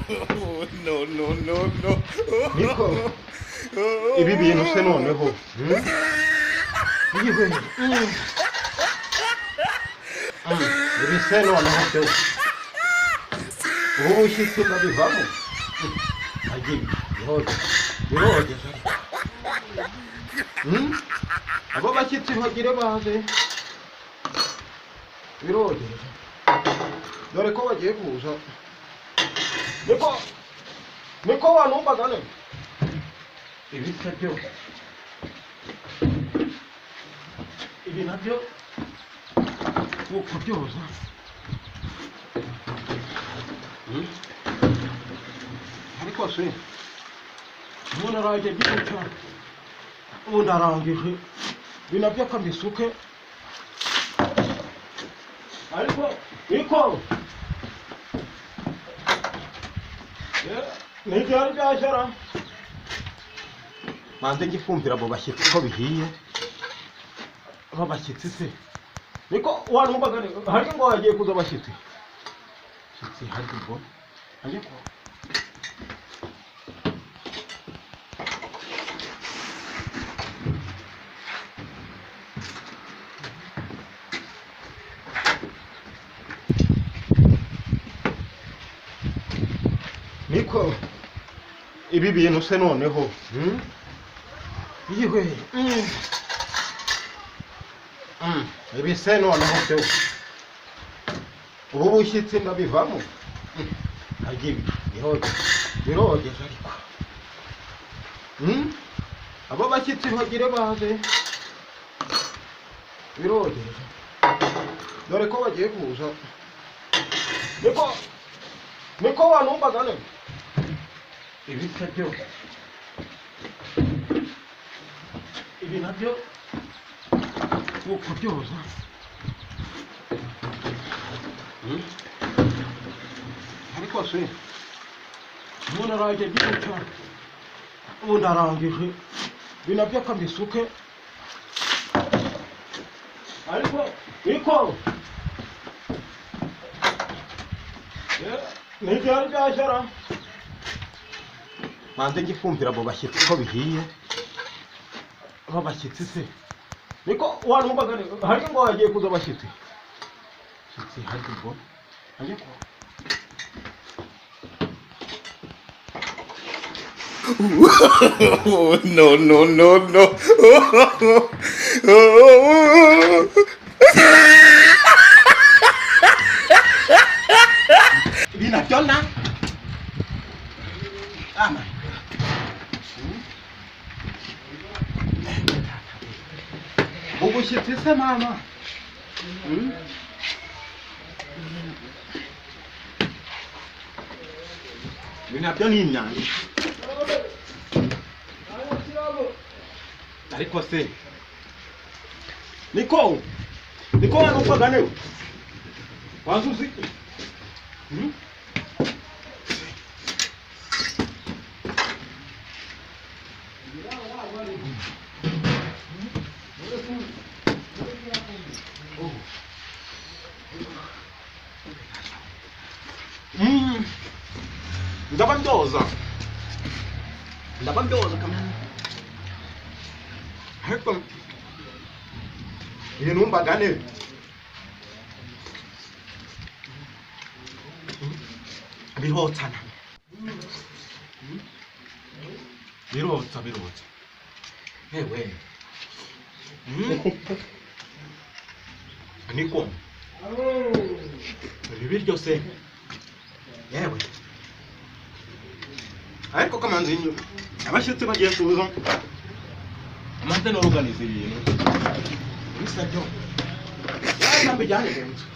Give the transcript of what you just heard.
No, no, no, no. niko ibi bintu se noneho yiwe ibi se noneho byo ubu bushyitsi ndabivamo agiye birogeje abo bashyitsi bagire baze birogeje dore ko bagiye kuza niko wanumvaga neza ibi se byo ibi nabyo ukubyoza ariko se umuntu arajya gica ubundi arangije ibi nabyo akabisuke ariko niko ntibyari byashyara manze ngifumbira abo bashyitsi ko bihiye aba bashyitsi se niko wanumvaga hari ngo hagiye kuza abashyitsi hari ubwo ariko niko ibi bintu se noneho yiwe ibi se noneho byo ubu bushyitsi ndabivamo agiye birogeje ariko abo bashyitsi bagire baze birogeje dore ko bagiye kuza niko wanumvaga neza ibi se byo ibi nabyo ukubyoza ariko se umuntu arajya gica ubundi arangije ibi nabyo akabisuke ariko niko ntibyari byashyara manze ngifumbira abo bashyitsi ko bihiye aba bashyitsi se niko wanumvaga hari ngo hagiye kuza abashyitsi hari ubwo ariko No, no, no, no. ibi nabyo na ubushyitsi se mama ibi nabyo ni imyanda ariko se niko wanumvaga neza waza uzi ndaba mbyoza kamana ariko iyi numvaga neza birotsana birotsa hewe niko ibiryo se yewe ariko kamanzi abashyitsi bagiye kuza amaze no organize ibintu bisa byo ntabwo bijyanye mu nzu